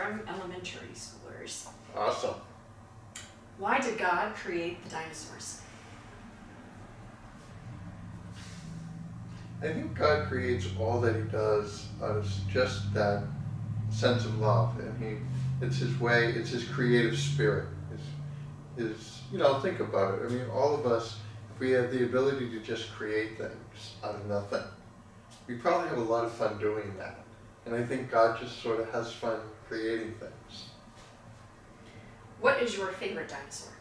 from elementary schoolers. Awesome. Why did God create the dinosaurs? I think God creates all that he does as just that sense of love, and it's his way, it's his creative spirit. Think about it. I mean, all of us, if we had the ability to just create things out of nothing, we probably have a lot of fun doing that. And I think God just sort of has fun creating things. What is your favorite dinosaur?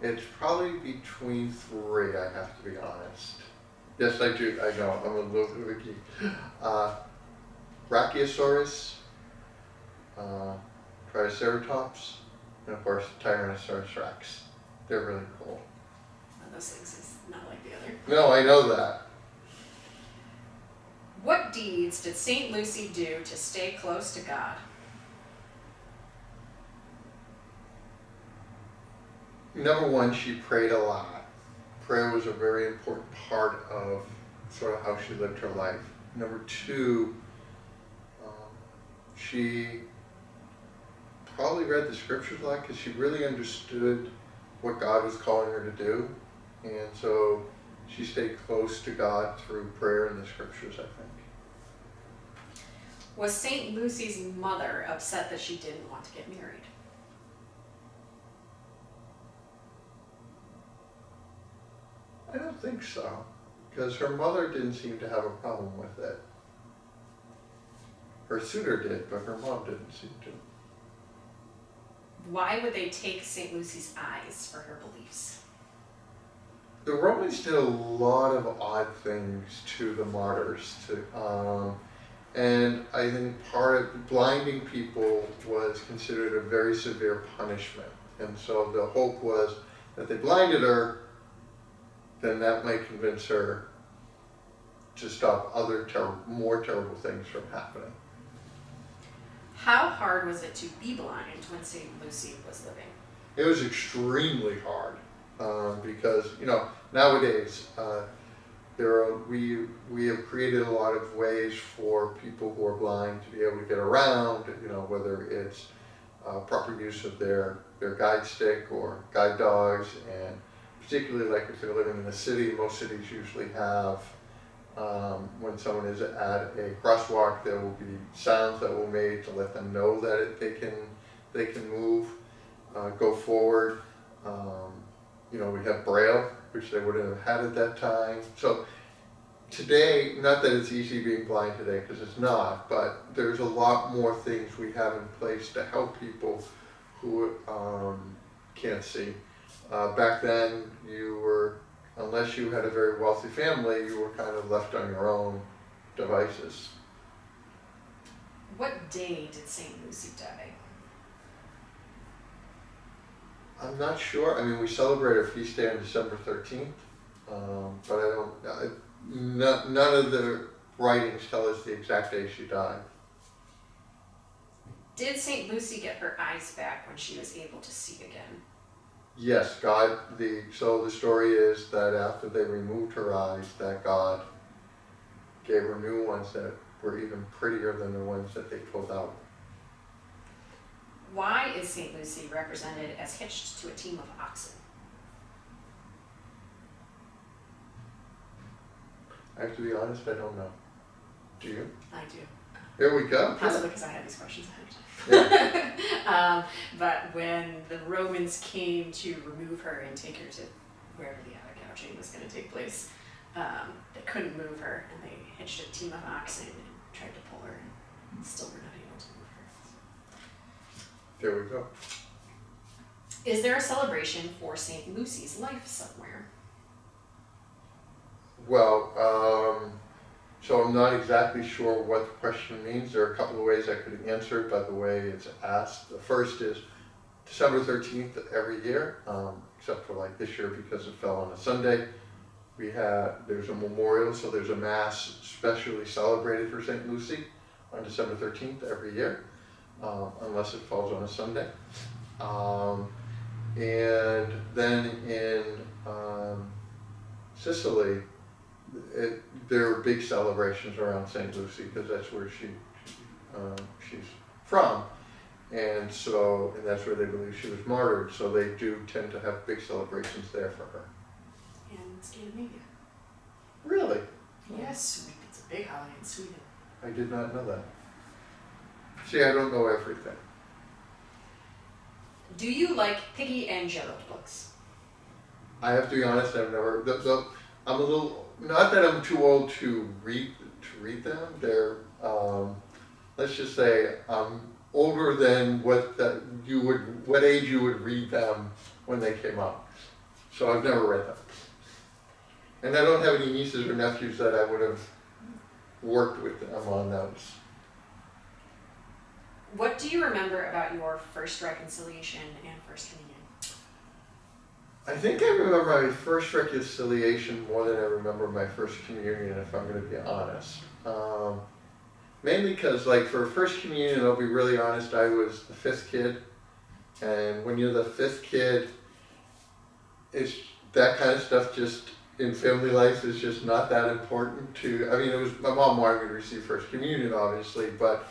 It's probably between three, I have to be honest. Yes, I do. I know. I'm a little bit of a geek. Brachiosaurus, Triceratops, and of course Tyrannosaurus Rex. They're really cool. One of those things is not like the other. No, I know that. What deeds did St. Lucy do to stay close to God? Number one, she prayed a lot. Prayer was a very important part of sort of how she lived her life. Number two, she probably read the scriptures a lot because she really understood what God was calling her to do. And so she stayed close to God through prayer and the scriptures, I think. Was St. Lucy's mother upset that she didn't want to get married? I don't think so, because her mother didn't seem to have a problem with it. Her suitor did, but her mom didn't seem to. Why would they take St. Lucy's eyes for her beliefs? The Romans did a lot of odd things to the martyrs, and I think part of blinding people was considered a very severe punishment. And so the hope was that they blinded her, then that might convince her to stop other more terrible things from happening. How hard was it to be blind when St. Lucy was living? It was extremely hard because nowadays we have created a lot of ways for people who are blind to be able to get around. Whether it's proper use of their guide stick or guide dogs, and particularly like if they're living in the city, most cities usually have, when someone is at a crosswalk, there will be sounds that will be made to let them know that they can move, go forward. We have Braille, which they wouldn't have had at that time. So today, not that it's easy being blind today, because it's not, but there's a lot more things we have in place to help people who can't see. Back then, unless you had a very wealthy family, you were kind of left on your own devices. What day did St. Lucy die? I'm not sure. I mean, we celebrate our feast day on December 13th, but none of the writings tell us the exact day she died. Did St. Lucy get her eyes back when she was able to see again? Yes, so the story is that after they removed her eyes, that God gave her new ones that were even prettier than the ones that they pulled out. Why is St. Lucy represented as hitched to a team of oxen? I have to be honest, I don't know. Do you? I do. Here we go. Possibly because I had these questions ahead of time. Yeah. But when the Romans came to remove her and take her to wherever the eye gouging was going to take place, they couldn't move her, and they hitched a team of oxen and tried to pull her, and still were not able to move her. There we go. Is there a celebration for St. Lucy's life somewhere? Well, so I'm not exactly sure what the question means. There are a couple of ways I could answer it by the way it's asked. The first is December 13th every year, except for like this year because it fell on a Sunday. There's a memorial, so there's a mass specially celebrated for St. Lucy on December 13th every year, unless it falls on a Sunday. And then in Sicily, there are big celebrations around St. Lucie because that's where she's from. And so, and that's where they believe she was martyred. So they do tend to have big celebrations there for her. And Scandinavia. Really? Yes, it's a big holiday in Sweden. I did not know that. See, I don't know everything. Do you like Piggy and Gerald books? I have to be honest, I've never, I'm a little, not that I'm too old to read them. They're, let's just say I'm older than what age you would read them when they came out. So I've never read them. And I don't have any nieces or nephews that I would have worked with them on those. What do you remember about your first reconciliation and first communion? I think I remember my first reconciliation more than I remember my first communion, if I'm going to be honest. Mainly because, like, for first communion, I'll be really honest, I was the fifth kid. And when you're the fifth kid, it's that kind of stuff just in family life is just not that important to, I mean, it was, my mom wanted me to receive first communion, obviously, but,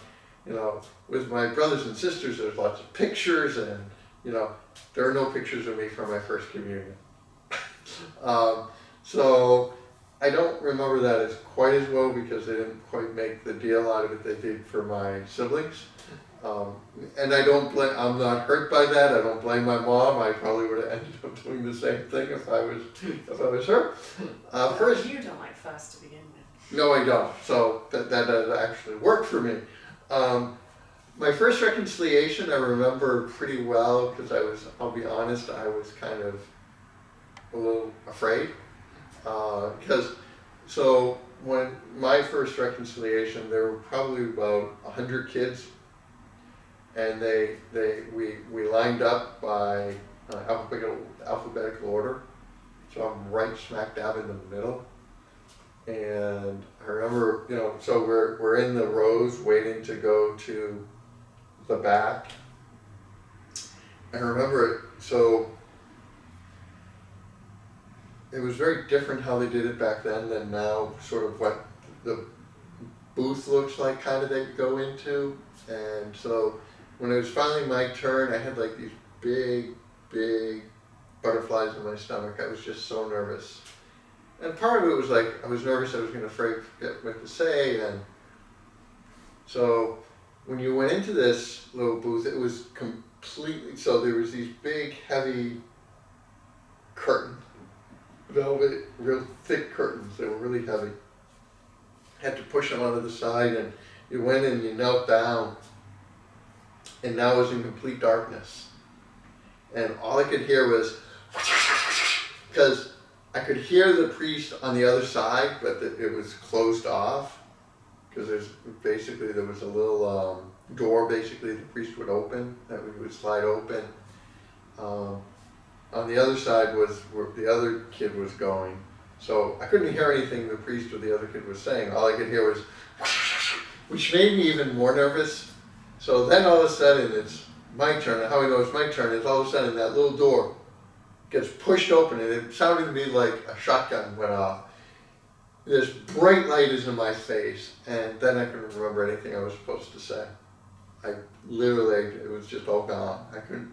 you know, with my brothers and sisters, there's lots of pictures and, you know, there are no pictures of me from my first communion. So I don't remember that as quite as well because they didn't quite make the deal out of it they did for my siblings. And I'm not hurt by that. I don't blame my mom. I probably would have ended up doing the same thing if I was her. First, you don't like fuss to begin with. no, I don't. So that actually worked for me. My first reconciliation I remember pretty well because I'll be honest, I was kind of a little afraid. So when my first reconciliation, there were probably about 100 kids, and we lined up by alphabetical order. So I'm right smack dab in the middle. And I remember, you know, so we're in the rows waiting to go to the back. I remember it, so it was very different how they did it back then than now, sort of what the booth looks like kind of that you go into. And so when it was finally my turn, I had like these big butterflies in my stomach. I was just so nervous. And part of it was like, I was nervous I was going to forget what to say. And so when you went into this little booth, it was completely, so there was these big, heavy curtains, velvet, real thick curtains. They were really heavy. Had to push them onto the side, and you went and you knelt down, and now it was in complete darkness. And all I could hear was, because I could hear the priest on the other side, but it was closed off. Because there was a little door basically the priest would open, that we would slide open. On the other side was where the other kid was going. So I couldn't hear anything the priest or the other kid was saying. All I could hear was, which made me even more nervous. So then all of a sudden it's my turn, and how I know it's my turn is all of a sudden that little door gets pushed open, and it sounded to me like a shotgun went off. This bright light is in my face, and then I couldn't remember anything I was supposed to say. It was just all gone. I couldn't,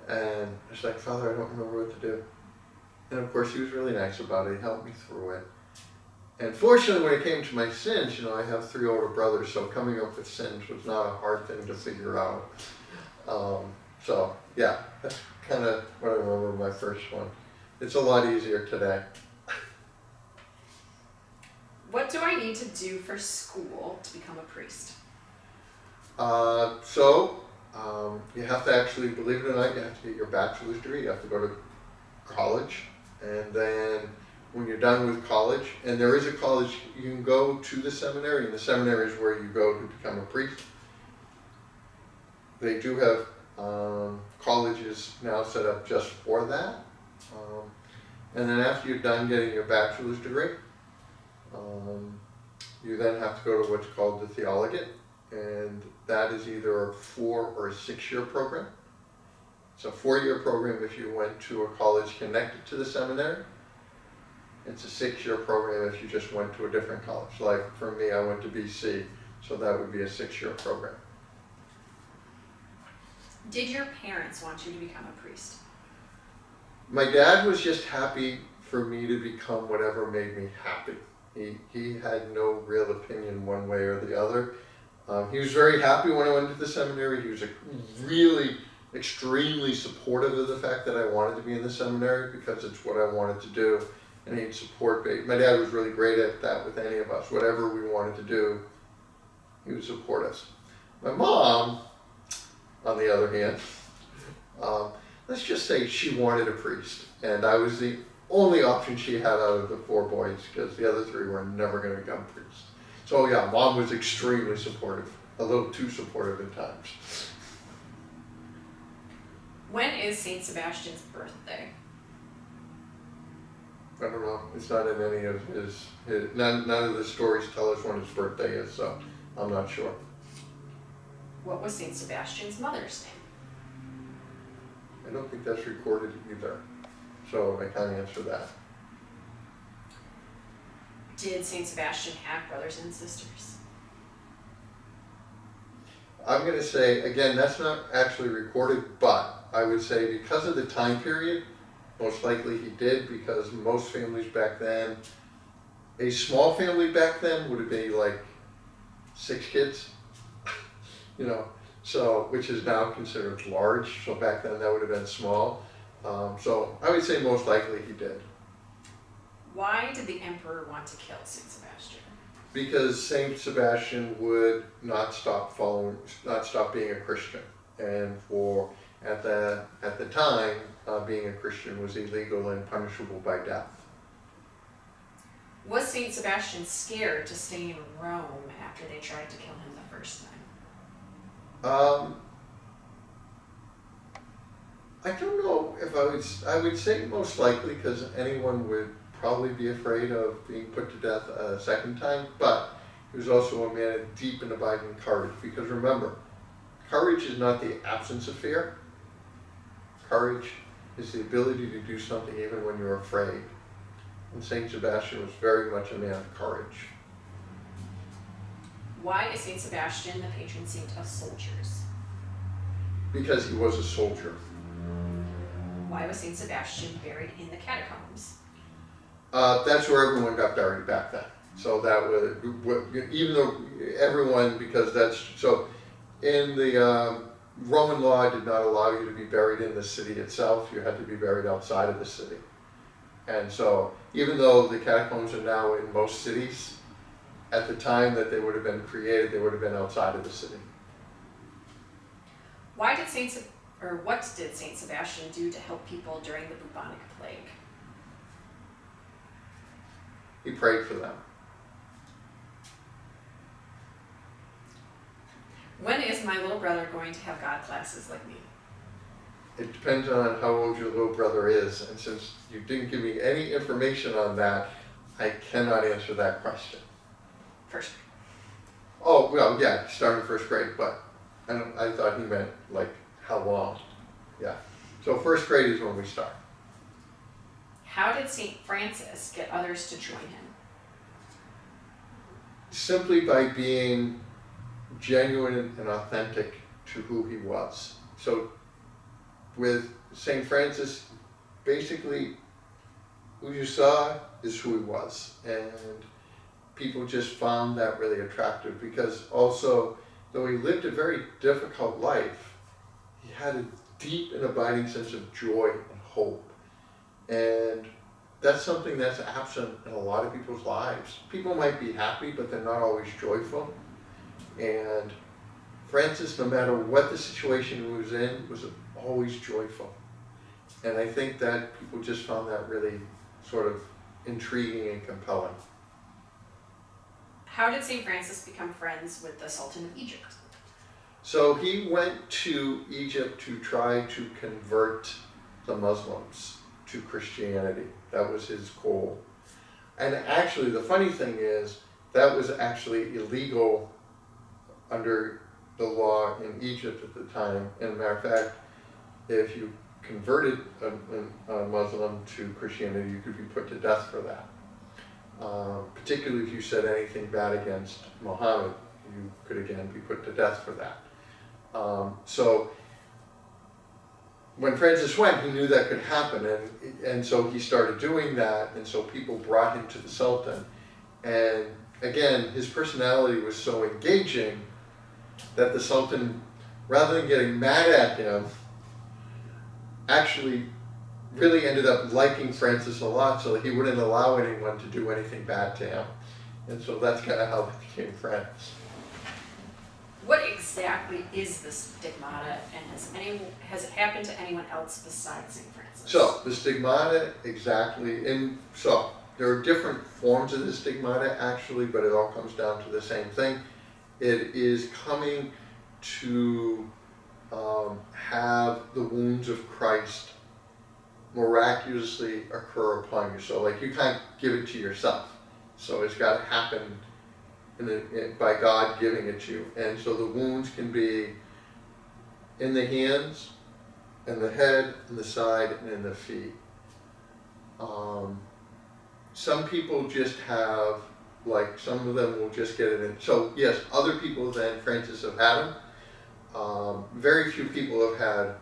and I was like, Father, I don't remember what to do. And of course, he was really nice about it. He helped me through it. And fortunately, when it came to my sins, you know, I have 3 older brothers, so coming up with sins was not a hard thing to figure out. So yeah, that's kind of what I remember my first one. It's a lot easier today. What do I need to do for school to become a priest? You have to actually, believe it or not, you have to get your bachelor's degree. You have to go to college, and then when you're done with college, and there is a college, you can go to the seminary, and the seminary is where you go to become a priest. They do have colleges now set up just for that. And then after you're done getting your bachelor's degree, you then have to go to what's called the theologate, and that is either a 4 or a 6-year program. It's a 4-year program if you went to a college connected to the seminary, It's a 6-year program if you just went to a different college. Like for me, I went to BC, so that would be a 6-year program. Did your parents want you to become a priest? My dad was just happy for me to become whatever made me happy. He had no real opinion one way or the other. He was very happy when I went to the seminary. He was really extremely supportive of the fact that I wanted to be in the seminary because it's what I wanted to do, and he'd support me. My dad was really great at that with any of us. Whatever we wanted to do, he would support us. My mom, on the other hand, let's just say she wanted a priest, and I was the only option she had out of the 4 boys because the other 3 were never going to become priests. So yeah, mom was extremely supportive, a little too supportive at times. When is Saint Sebastian's birthday? I don't know. It's not in any of his none of the stories tell us when his birthday is, so I'm not sure. What was Saint Sebastian's mother's name? I don't think that's recorded either, so I can't answer that. Did Saint Sebastian have brothers and sisters? I'm going to say, again, that's not actually recorded, but I would say because of the time period, most likely he did, because most families back then, a small family back then would have been like 6 kids, you know, so, which is now considered large, so back then that would have been small. So I would say most likely he did. Why did the emperor want to kill Saint Sebastian? Because Saint Sebastian would not stop being a Christian, and at the time, being a Christian was illegal and punishable by death. Was Saint Sebastian scared to stay in Rome after they tried to kill him the first time? I don't know if I would say most likely, because anyone would probably be afraid of being put to death a second time, but he was also a man of deep and abiding courage, because remember, courage is not the absence of fear. Courage is the ability to do something even when you're afraid. And Saint Sebastian was very much a man of courage. Why is Saint Sebastian the patron saint of soldiers? Because he was a soldier. Why was Saint Sebastian buried in the catacombs? That's where everyone got buried back then. So that was, even though everyone, because that's, so in the Roman law did not allow you to be buried in the city itself. You had to be buried outside of the city. And so even though the catacombs are now in most cities, at the time that they would have been created, they would have been outside of the city. What did Saint Sebastian do to help people during the bubonic plague? He prayed for them. When is my little brother going to have God classes like me? It depends on how old your little brother is, and since you didn't give me any information on that, I cannot answer that question. First grade. Oh, well, yeah, starting 1st grade, but I thought he meant like how long. Yeah. So 1st grade is when we start. How did Saint Francis get others to join him? Simply by being genuine and authentic to who he was. So with St. Francis, basically who you saw is who he was, and people just found that really attractive, because also, though he lived a very difficult life, he had a deep and abiding sense of joy and hope, and that's something that's absent in a lot of people's lives. People might be happy, but they're not always joyful. And Francis, no matter what the situation he was in, was always joyful. And I think that people just found that really sort of intriguing and compelling. How did Saint Francis become friends with the Sultan of Egypt? So he went to Egypt to try to convert the Muslims to Christianity. That was his goal. And actually, the funny thing is, that was actually illegal under the law in Egypt at the time. And as a matter of fact, if you converted a Muslim to Christianity, you could be put to death for that. Particularly if you said anything bad against Muhammad, you could again be put to death for that. So when Francis went, he knew that could happen, and so he started doing that, and so people brought him to the Sultan. And again, his personality was so engaging that the Sultan, rather than getting mad at him, actually really ended up liking Francis a lot, so he wouldn't allow anyone to do anything bad to him. And so that's kind of how they became friends. What exactly is the stigmata, and has it happened to anyone else besides St. Francis? So the stigmata, exactly, and so there are different forms of the stigmata actually, but it all comes down to the same thing. It is coming to have the wounds of Christ miraculously occur upon you. So like you can't give it to yourself. So it's got to happen by God giving it to you. And so the wounds can be in the hands, in the head, in the side, and in the feet. Some people just have, like some of them will just get it in. So yes, other people than Francis have had them. Very few people have had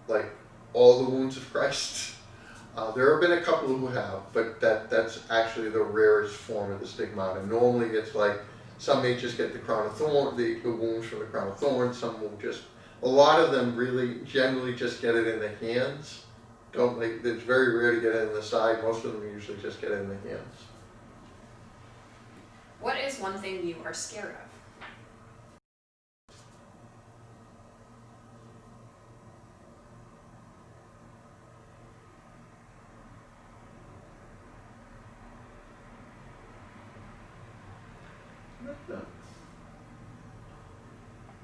like all the wounds of Christ. There have been a couple who have, but that's actually the rarest form of the stigmata. Normally it's like, some may just get the crown of thorns, the wounds from the crown of thorns, some will just, a lot of them really generally just get it in the hands. It's very rare to get it in the side, most of them usually just get it in the hands. What is one thing you are scared of?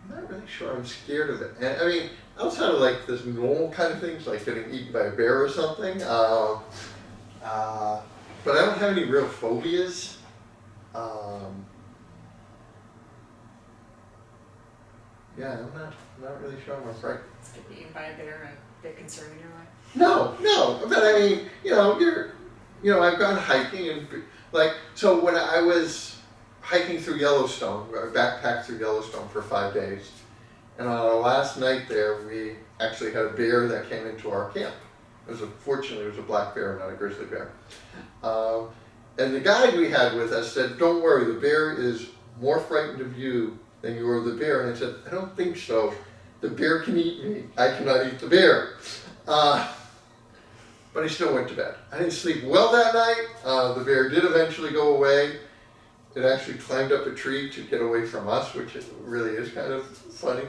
I'm not really sure I'm scared of it. And, I mean, outside of like this normal kind of things, like getting eaten by a bear or something, but I don't have any real phobias. Yeah, I'm not really sure I'm afraid. Is getting eaten by a bear a big concern in your life? No, but I mean, I've gone hiking and like, so when I was hiking through Yellowstone, I backpacked through Yellowstone for 5 days, and on our last night there, we actually had a bear that came into our camp. Fortunately, it was a black bear, not a grizzly bear. And the guide we had with us said, "Don't worry, the bear is more frightened of you than you are of the bear." And I said, "I don't think so. The bear can eat me. I cannot eat the bear." But I still went to bed. I didn't sleep well that night. The bear did eventually go away. It actually climbed up a tree to get away from us, which really is kind of funny.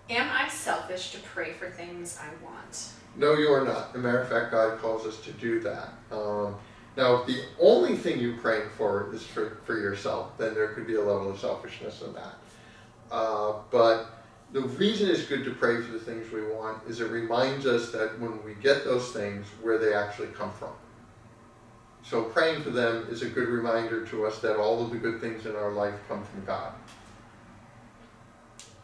Am I selfish to pray for things I want? No, you are not. As a matter of fact, God calls us to do that. Now, if the only thing you're praying for is for yourself, then there could be a level of selfishness in that. But the reason it's good to pray for the things we want is it reminds us that when we get those things, where they actually come from. So praying for them is a good reminder to us that all of the good things in our life come from God.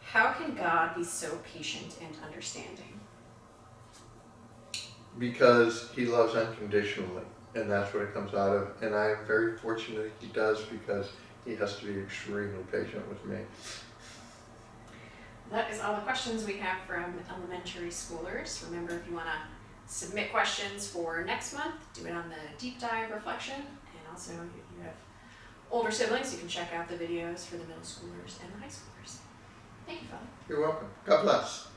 How can God be so patient and understanding? Because he loves unconditionally, and that's what it comes out of. And I am very fortunate he does, because he has to be extremely patient with me. That is all the questions we have from elementary schoolers. Remember, if you want to submit questions for next month, do it on the deep dive reflection. And also, if you have older siblings, you can check out the videos for the middle schoolers and the high schoolers. Thank you, Father. You're welcome. God bless.